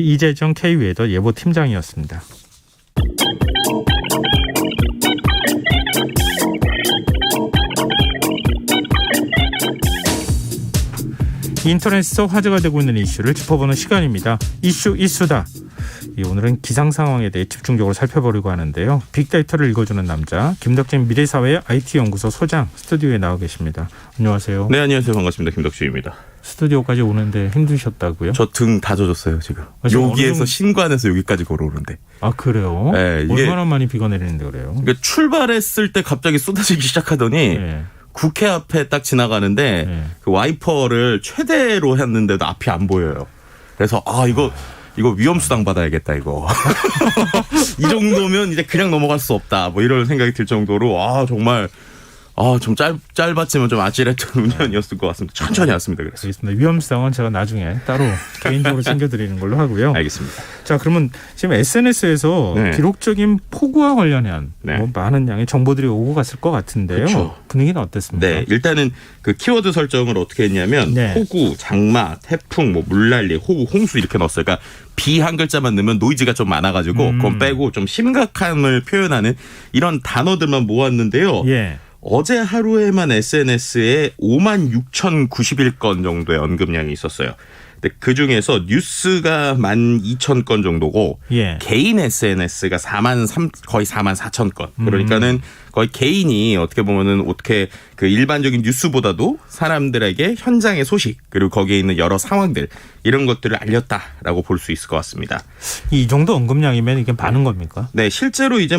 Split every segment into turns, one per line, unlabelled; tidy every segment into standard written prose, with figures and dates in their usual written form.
이재정 K웨더 예보팀장이었습니다. 인터넷에서 화제가 되고 있는 이슈를 짚어보는 시간입니다. 이슈 이수다. 오늘은 기상 상황에 대해 집중적으로 살펴보려고 하는데요. 빅데이터를 읽어주는 남자 김덕진 미래사회 IT연구소 소장 스튜디오에 나와 계십니다. 안녕하세요.
네, 안녕하세요. 반갑습니다. 김덕진입니다.
스튜디오까지 오는데 힘드셨다고요?
저 등 다 젖었어요 지금. 여기에서 신관에서 여기까지 걸어오는데.
아 그래요?
네, 이게
얼마나 많이 비가 내리는데 그래요?
그러니까 출발했을 때 갑자기 쏟아지기 시작하더니
네.
국회 앞에 딱 지나가는데
네.
그 와이퍼를 최대로 했는데도 앞이 안 보여요. 그래서 이거 위험수당 받아야겠다 이거. 이 정도면 이제 그냥 넘어갈 수 없다. 뭐 이런 생각이 들 정도로 정말 좀 짧았지만 좀 아찔했던 운전이었을 것 같습니다. 천천히 왔습니다. 그래서.
알겠습니다. 위험수당은 제가 나중에 따로 개인적으로 챙겨드리는 걸로 하고요.
알겠습니다.
자, 그러면 지금 SNS에서
네.
기록적인 폭우와 관련한
네.
많은 양의 정보들이 오고 갔을 것 같은데요.
그쵸.
분위기는 어땠습니까?
네, 일단은 그 키워드 설정을 어떻게 했냐면
네.
폭우, 장마, 태풍, 물난리, 호우, 홍수 이렇게 넣었어요. 그러니까 비 한 글자만 넣으면 노이즈가 좀 많아가지고 그건 빼고 좀 심각함을 표현하는 이런 단어들만 모았는데요.
예.
어제 하루에만 SNS에 56,091건 정도의 언급량이 있었어요. 근데 그중에서 뉴스가 12,000건 정도고
예.
개인 SNS가 거의 44,000건. 그러니까는 거의 개인이 어떻게 보면은 그 일반적인 뉴스보다도 사람들에게 현장의 소식 그리고 거기에 있는 여러 상황들 이런 것들을 알렸다라고 볼 수 있을 것 같습니다.
이 정도 언급량이면 이게 많은 겁니까?
네, 실제로 이제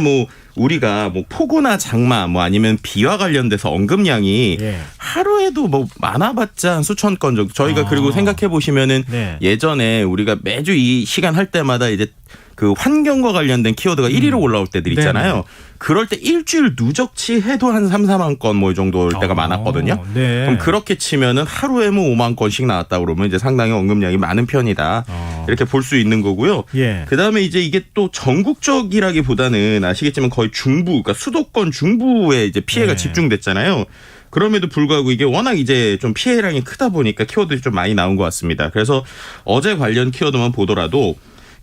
우리가 폭우나 장마 아니면 비와 관련돼서 언급량이
예.
하루에도 많아봤자 한 수천 건 정도. 저희가 그리고 생각해 보시면은
네.
예전에 우리가 매주 이 시간 할 때마다 이제 그 환경과 관련된 키워드가 1위로 올라올 때들 있잖아요.
네네.
그럴 때 일주일 누적치 해도 한 3-4만 건 이 정도일 때가 많았거든요.
네.
그럼 그렇게 치면은 하루에 5만 건씩 나왔다 그러면 이제 상당히 언급량이 많은 편이다. 이렇게 볼 수 있는 거고요.
예.
그다음에 이제 이게 또 전국적이라기보다는 아시겠지만 거의 중부, 그러니까 수도권 중부에 이제 피해가
네.
집중됐잖아요. 그럼에도 불구하고 이게 워낙 이제 좀 피해량이 크다 보니까 키워드들이 좀 많이 나온 것 같습니다. 그래서 어제 관련 키워드만 보더라도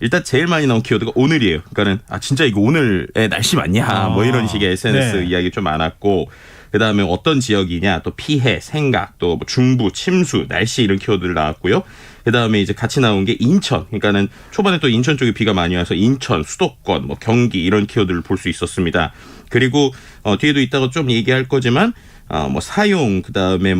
일단 제일 많이 나온 키워드가 오늘이에요. 그러니까는 진짜 이거 오늘의 날씨 맞냐 뭐 이런 식의 SNS
네.
이야기 좀 많았고 그다음에 어떤 지역이냐 또 피해, 생각 또 중부, 침수, 날씨 이런 키워드들 나왔고요. 그다음에 이제 같이 나온 게 인천. 그러니까는 초반에 또 인천 쪽에 비가 많이 와서 인천, 수도권, 경기 이런 키워드를 볼 수 있었습니다. 그리고 뒤에도 이따가 좀 얘기할 거지만 사용 그다음에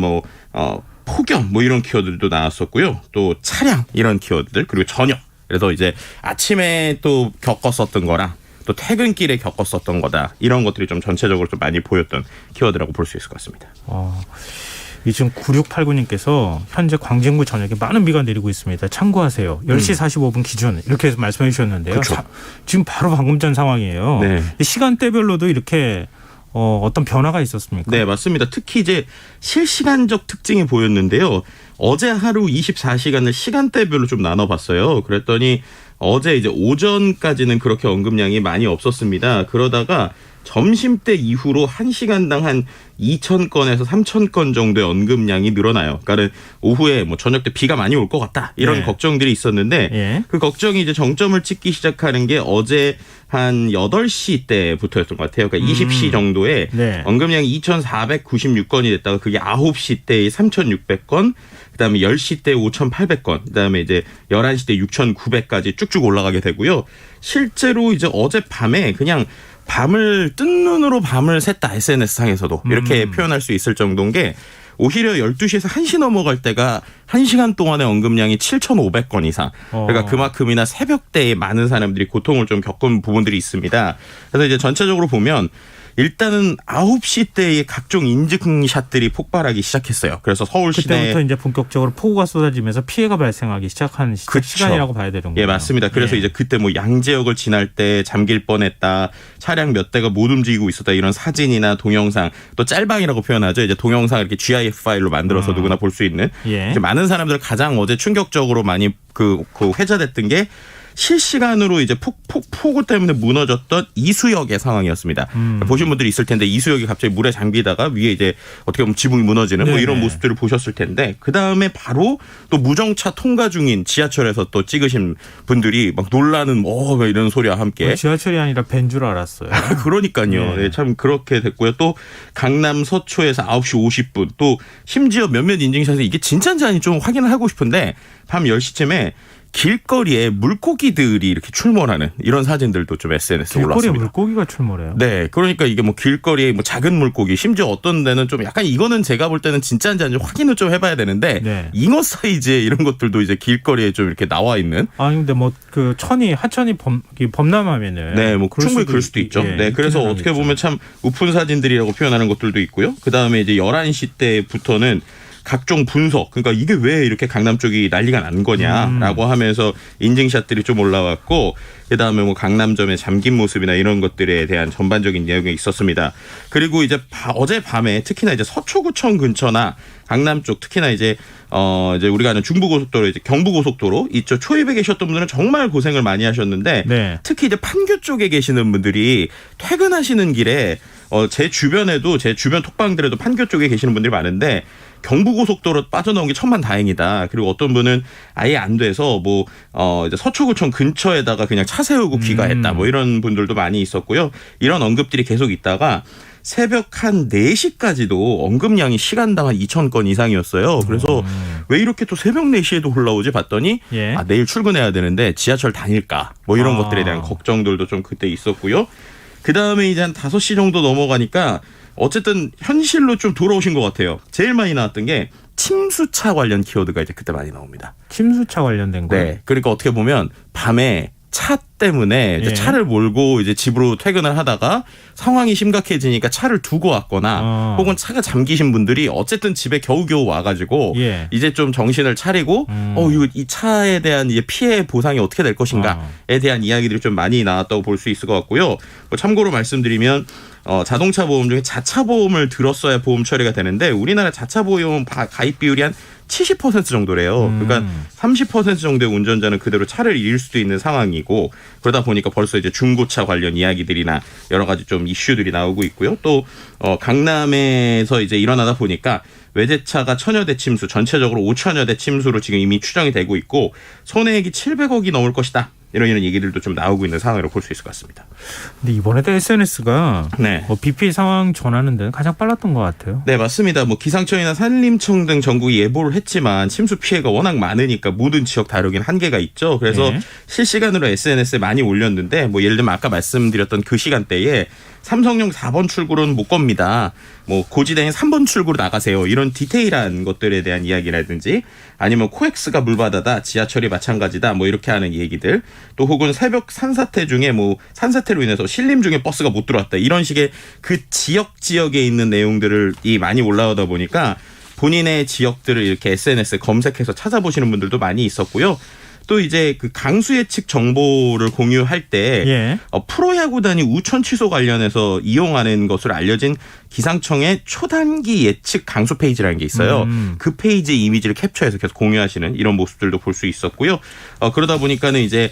폭염 이런 키워드들도 나왔었고요. 또 차량 이런 키워드들 그리고 저녁. 그래서 이제 아침에 또 겪었었던 거랑 또 퇴근길에 겪었었던 거다. 이런 것들이 좀 전체적으로 좀 많이 보였던 키워드라고 볼 수 있을 것 같습니다.
지금 9689님께서 현재 광진구 전역에 많은 비가 내리고 있습니다. 참고하세요. 10시 45분 기준 이렇게 해서 말씀해 주셨는데요. 지금 바로 방금 전 상황이에요.
네.
시간대별로도 이렇게 어떤 변화가 있었습니까?
네, 맞습니다. 특히 이제 실시간적 특징이 보였는데요. 어제 하루 24시간을 시간대별로 좀 나눠봤어요. 그랬더니 어제 이제 오전까지는 그렇게 언급량이 많이 없었습니다. 그러다가 점심때 이후로 1시간당 한 2,000건에서 3,000건 정도의 언급량이 늘어나요. 그러니까 오후에 저녁 때 비가 많이 올 것 같다. 이런
네.
걱정들이 있었는데
예.
그 걱정이 이제 정점을 찍기 시작하는 게 어제 한 8시 때부터였던 것 같아요. 그러니까 20시 정도에
네.
언급량이 2,496건이 됐다가 그게 9시 때에 3,600건, 그다음에 10시 때 5,800건, 그다음에 이제 11시 때 6,900까지 쭉쭉 올라가게 되고요. 실제로 이제 어젯밤에 그냥 밤을 뜬 눈으로 밤을 샜다. SNS상에서도 이렇게 표현할 수 있을 정도인 게 오히려 12시에서 1시 넘어갈 때가 1시간 동안의 언급량이 7,500건 이상. 그러니까 그만큼이나 새벽대에 많은 사람들이 고통을 좀 겪은 부분들이 있습니다. 그래서 이제 전체적으로 보면 일단은 9시 때의 각종 인증샷들이 폭발하기 시작했어요. 그래서 서울 시내
그때부터 이제 본격적으로 폭우가 쏟아지면서 피해가 발생하기 시작한 시간이라고 봐야 되는 거예요.
예, 맞습니다. 그래서 이제 그때 양지역을 지날 때 잠길 뻔했다. 차량 몇 대가 못 움직이고 있었다. 이런 사진이나 동영상, 또 짤방이라고 표현하죠. 이제 동영상 이렇게 GIF 파일로 만들어서 누구나 볼 수 있는.
예.
이제 많은 사람들 가장 어제 충격적으로 많이 그 회자됐던 게 실시간으로 이제 폭우 때문에 무너졌던 이수역의 상황이었습니다. 보신 분들이 있을 텐데 이수역이 갑자기 물에 잠기다가 위에 이제 어떻게 보면 지붕이 무너지는 뭐 이런 모습들을 보셨을 텐데 그 다음에 바로 또 무정차 통과 중인 지하철에서 또 찍으신 분들이 막 놀라는 이런 소리와 함께
지하철이 아니라 밴 줄 알았어요.
그러니까요. 네, 참 그렇게 됐고요. 또 강남 서초에서 9시 50분 또 심지어 몇몇 인증샷에서 이게 진짜인지 아닌지 좀 확인을 하고 싶은데 밤 10시쯤에 길거리에 물고기들이 이렇게 출몰하는 이런 사진들도 좀 SNS에 올랐습니다.
길거리에 물고기가 출몰해요?
네. 그러니까 이게 뭐 길거리에 뭐 작은 물고기 심지어 어떤 데는 좀 약간 이거는 제가 볼 때는 진짜인지 아닌지 확인을 좀 해봐야 되는데
네.
잉어 사이즈의 이런 것들도 이제 길거리에 좀 이렇게 나와 있는.
아니 근데 뭐 그 하천이 범람하면은
네, 뭐 충분히 그럴 수도 있죠. 네. 그래서 어떻게 보면 참 우픈 사진들이라고 표현하는 것들도 있고요. 그다음에 이제 11시 때부터는 각종 분석, 그러니까 이게 왜 이렇게 강남 쪽이 난리가 난 거냐라고 하면서 인증샷들이 좀 올라왔고, 그다음에 뭐 강남점의 잠긴 모습이나 이런 것들에 대한 전반적인 내용이 있었습니다. 그리고 이제 어젯밤에 특히나 이제 서초구청 근처나 강남 쪽 특히나 이제 우리가 아는 중부고속도로 이제 경부고속도로 이쪽 초입에 계셨던 분들은 정말 고생을 많이 하셨는데
네.
특히 이제 판교 쪽에 계시는 분들이 퇴근하시는 길에 제 주변에도 제 주변 톡방들에도 판교 쪽에 계시는 분들이 많은데 경부고속도로 빠져나온 게 천만다행이다. 그리고 어떤 분은 아예 안 돼서 이제 서초구청 근처에다가 그냥 차 세우고 귀가했다. 뭐 이런 분들도 많이 있었고요. 이런 언급들이 계속 있다가 새벽 한 4시까지도 언급량이 시간당 한 2,000건 이상이었어요. 그래서 왜 이렇게 또 새벽 4시에도 올라오지 봤더니 내일 출근해야 되는데 지하철 다닐까 뭐 이런 것들에 대한 걱정들도 좀 그때 있었고요. 그다음에 이제 한 5시 정도 넘어가니까 어쨌든 현실로 좀 돌아오신 것 같아요. 제일 많이 나왔던 게 침수차 관련 키워드가 이제 그때 많이 나옵니다.
침수차 관련된 거예요?
네. 그러니까 어떻게 보면 밤에 차 때문에 이제 차를 몰고 이제 집으로 퇴근을 하다가 상황이 심각해지니까 차를 두고 왔거나 혹은 차가 잠기신 분들이 어쨌든 집에 겨우겨우 와가지고 이제 좀 정신을 차리고 이 차에 대한 이제 피해 보상이 어떻게 될 것인가에 대한 이야기들이 좀 많이 나왔다고 볼 수 있을 것 같고요. 참고로 말씀드리면 자동차 보험 중에 자차 보험을 들었어야 보험 처리가 되는데 우리나라 자차 보험 가입 비율이 한 70% 정도래요. 그러니까 30% 정도의 운전자는 그대로 차를 잃을 수도 있는 상황이고 그러다 보니까 벌써 이제 중고차 관련 이야기들이나 여러 가지 좀 이슈들이 나오고 있고요. 또 강남에서 이제 일어나다 보니까 외제차가 1,000여 대 침수, 전체적으로 5,000여 대 침수로 지금 이미 추정이 되고 있고 손해액이 700억이 넘을 것이다. 이런 얘기들도 좀 나오고 있는 상황으로 볼 수 있을 것 같습니다.
근데 이번에도 SNS가 비 피해 상황 전하는 데는 가장 빨랐던 것 같아요.
네, 맞습니다. 기상청이나 산림청 등 전국이 예보를 했지만 침수 피해가 워낙 많으니까 모든 지역 다루긴 한계가 있죠. 그래서 실시간으로 SNS에 많이 올렸는데 예를 들면 아까 말씀드렸던 그 시간대에 삼성역 4번 출구로는 못 겁니다. 고지대행 3번 출구로 나가세요. 이런 디테일한 것들에 대한 이야기라든지 아니면 코엑스가 물바다다. 지하철이 마찬가지다. 이렇게 하는 얘기들. 또 혹은 새벽 산사태 중에 산사태로 인해서 신림 중에 버스가 못 들어왔다. 이런 식의 그 지역에 있는 내용들이 많이 올라오다 보니까 본인의 지역들을 이렇게 SNS에 검색해서 찾아보시는 분들도 많이 있었고요. 또 이제 그 강수 예측 정보를 공유할 때 프로야구단이 우천 취소 관련해서 이용하는 것으로 알려진 기상청의 초단기 예측 강수 페이지라는 게 있어요. 그 페이지의 이미지를 캡처해서 계속 공유하시는 이런 모습들도 볼 수 있었고요. 그러다 보니까는 이제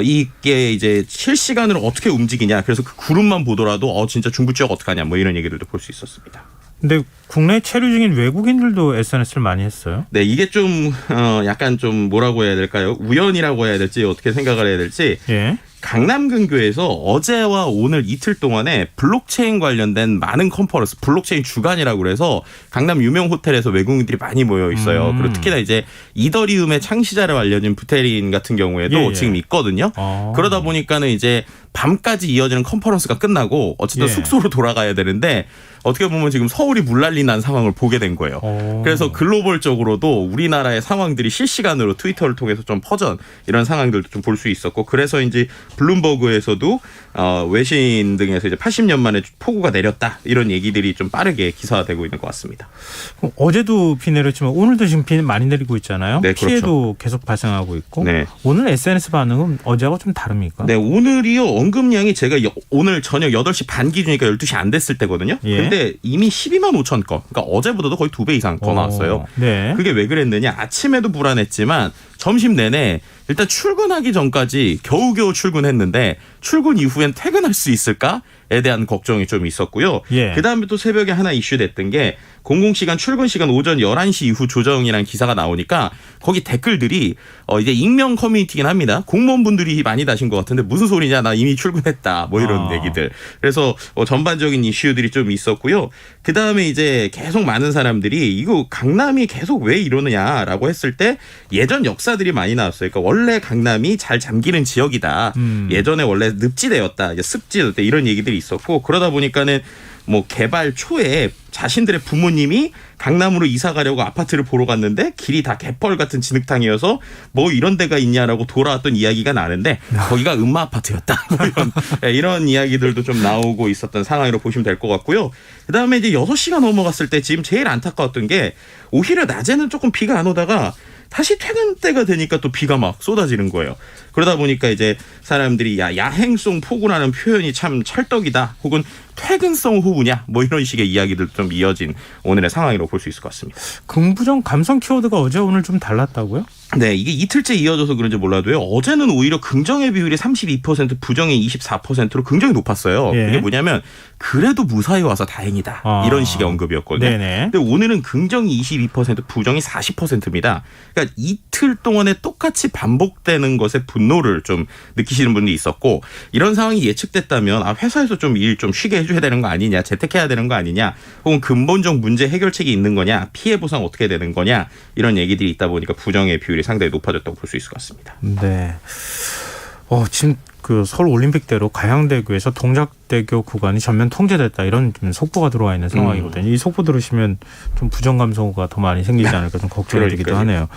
이게 이제 실시간으로 어떻게 움직이냐. 그래서 그 구름만 보더라도 진짜 중부 지역 어떡하냐. 이런 얘기들도 볼 수 있었습니다.
근데 국내 체류 중인 외국인들도 SNS를 많이 했어요.
네, 이게 좀 약간 좀 뭐라고 해야 될까요? 우연이라고 해야 될지 어떻게 생각을 해야 될지. 강남 근교에서 어제와 오늘 이틀 동안에 블록체인 관련된 많은 컨퍼런스, 블록체인 주간이라고 그래서 강남 유명 호텔에서 외국인들이 많이 모여 있어요. 그리고 특히나 이제 이더리움의 창시자로 알려진 부테린 같은 경우에도 지금 있거든요. 그러다 보니까는 이제 밤까지 이어지는 컨퍼런스가 끝나고 어쨌든 숙소로 돌아가야 되는데 어떻게 보면 지금 서울이 물난리 난 상황을 보게 된 거예요. 그래서 글로벌적으로도 우리나라의 상황들이 실시간으로 트위터를 통해서 좀 퍼전 이런 상황들도 좀 볼 수 있었고 그래서 이제 블룸버그에서도 외신 등에서 이제 80년 만에 폭우가 내렸다 이런 얘기들이 좀 빠르게 기사화되고 있는 것 같습니다.
어제도 비 내렸지만 오늘도 지금 비 많이 내리고 있잖아요.
네,
피해도
그렇죠.
계속 발생하고 있고 오늘 SNS 반응은 어제하고 좀 다릅니까?
네, 오늘이요 언급량이 제가 오늘 저녁 8시 반 기준이니까 12시 안 됐을 때거든요. 근데 이미 12만 5천 건, 그러니까 어제보다도 거의 2배 이상 더 나왔어요. 그게 왜 그랬느냐? 아침에도 불안했지만 점심 내내 일단 출근하기 전까지 겨우겨우 출근했는데 출근 이후엔 퇴근할 수 있을까에 대한 걱정이 좀 있었고요.
예.
그다음에 또 새벽에 하나 이슈됐던 게 공공시간 출근 시간 오전 11시 이후 조정이라는 기사가 나오니까 거기 댓글들이 이제 익명 커뮤니티긴 합니다. 공무원분들이 많이 다신 것 같은데 무슨 소리냐 나 이미 출근했다 뭐 이런 얘기들. 그래서 전반적인 이슈들이 좀 있었고요. 그다음에 이제 계속 많은 사람들이 이거 강남이 계속 왜 이러느냐라고 했을 때 예전 역사들이 많이 나왔어요. 그러니까 원래 강남이 잘 잠기는 지역이다. 예전에 원래 늪지대였다. 이제 습지였다. 이런 얘기들이 있었고 그러다 보니까는 뭐 개발 초에 자신들의 부모님이 강남으로 이사 가려고 아파트를 보러 갔는데 길이 다 개펄 같은 진흙탕이어서 뭐 이런 데가 있냐라고 돌아왔던 이야기가 나는데 거기가 음마 아파트였다. 뭐 이런 이야기들도 좀 나오고 있었던 상황으로 보시면 될 것 같고요. 그다음에 이제 6시가 넘어갔을 때 지금 제일 안타까웠던 게 오히려 낮에는 조금 비가 안 오다가 다시 퇴근 때가 되니까 또 비가 막 쏟아지는 거예요. 그러다 보니까 이제 사람들이 야행성 폭우라는 표현이 참 찰떡이다. 혹은 퇴근성 호우냐 뭐 이런 식의 이야기들 좀 이어진 오늘의 상황이라고 볼 수 있을 것 같습니다.
긍부정 감성 키워드가 어제 오늘 좀 달랐다고요?
네, 이게 이틀째 이어져서 그런지 몰라도요. 어제는 오히려 긍정의 비율이 32%, 부정이 24%로 굉장히 높았어요.
예.
그게 뭐냐면 그래도 무사히 와서 다행이다. 이런 식의 언급이었거든요.
네네.
근데 오늘은 긍정이 22%, 부정이 40%입니다. 그러니까 이틀 동안에 똑같이 반복되는 것에 분노를 좀 느끼시는 분이 있었고 이런 상황이 예측됐다면 회사에서 좀 일 좀 쉬게 해줘야 되는 거 아니냐, 재택해야 되는 거 아니냐, 혹은 근본적 문제 해결책이 있는 거냐, 피해 보상 어떻게 되는 거냐 이런 얘기들이 있다 보니까 부정의 비율이 상당히 높아졌다고 볼 수 있을 것 같습니다.
네. 지금 그 서울 올림픽대로 가양대교에서 동작대교 구간이 전면 통제됐다 이런 좀 속보가 들어와 있는 상황이거든요. 이 속보 들으시면 좀 부정 감성어가 더 많이 생기지 않을까 좀 걱정이 되기도 하네요.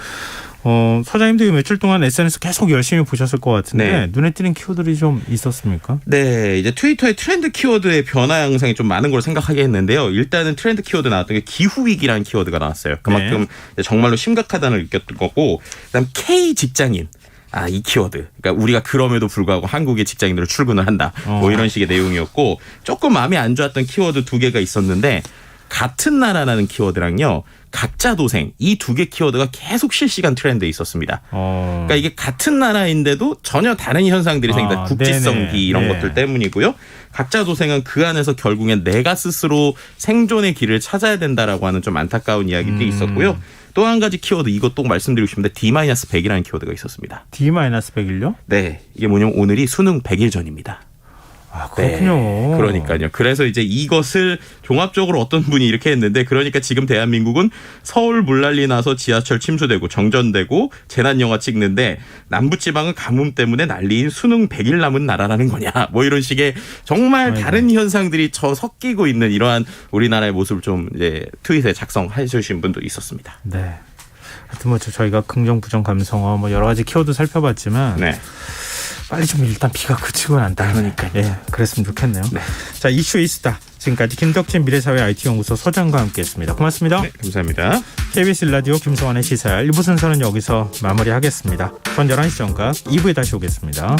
사장님도 이 며칠 동안 SNS 계속 열심히 보셨을 것 같은데
네.
눈에 띄는 키워드들이 좀 있었습니까?
네, 이제 트위터의 트렌드 키워드의 변화 양상이 좀 많은 걸 생각하게 했는데요. 일단은 트렌드 키워드 나왔던 게 기후위기라는 키워드가 나왔어요. 그만큼 정말로 심각하다는 느꼈던 거고, 그다음 K 직장인. 이 키워드. 그러니까 우리가 그럼에도 불구하고 한국의 직장인으로 출근을 한다. 뭐 이런 식의 내용이었고, 조금 마음이 안 좋았던 키워드 2개가 있었는데, 같은 나라라는 키워드랑요, 각자 도생 이 2개 키워드가 계속 실시간 트렌드에 있었습니다. 그러니까 이게 같은 나라인데도 전혀 다른 현상들이 생긴다. 국지성기 이런 것들 때문이고요. 각자 도생은 그 안에서 결국엔 내가 스스로 생존의 길을 찾아야 된다라고 하는 좀 안타까운 이야기들이 있었고요. 또 한 가지 키워드 이것 또 말씀드리고 싶은데 D-100이라는 키워드가 있었습니다.
D-100일요?
네. 이게 뭐냐면 오늘이 수능 100일 전입니다.
그렇군요.
네, 그러니까요. 그래서 이제 이것을 종합적으로 어떤 분이 이렇게 했는데 그러니까 지금 대한민국은 서울 물난리 나서 지하철 침수되고 정전되고 재난영화 찍는데 남부지방은 가뭄 때문에 난리인 수능 100일 남은 나라라는 거냐. 뭐 이런 식의 정말 다른 현상들이 섞이고 있는 이러한 우리나라의 모습을 좀 이제 트윗에 작성해 주신 분도 있었습니다.
네. 하여튼 저희가 긍정 부정 감성어 여러 가지 키워드 살펴봤지만
네.
빨리 좀 일단 비가 그치고 난 다음에 그랬으면 좋겠네요. 네. 자, 이슈 이수다. 지금까지 김덕진 미래사회 IT연구소 소장과 함께했습니다. 고맙습니다.
네, 감사합니다.
KBS 라디오 김성환의 시사열 1부 순서는 여기서 마무리하겠습니다. 전 11시 정각 2부에 다시 오겠습니다.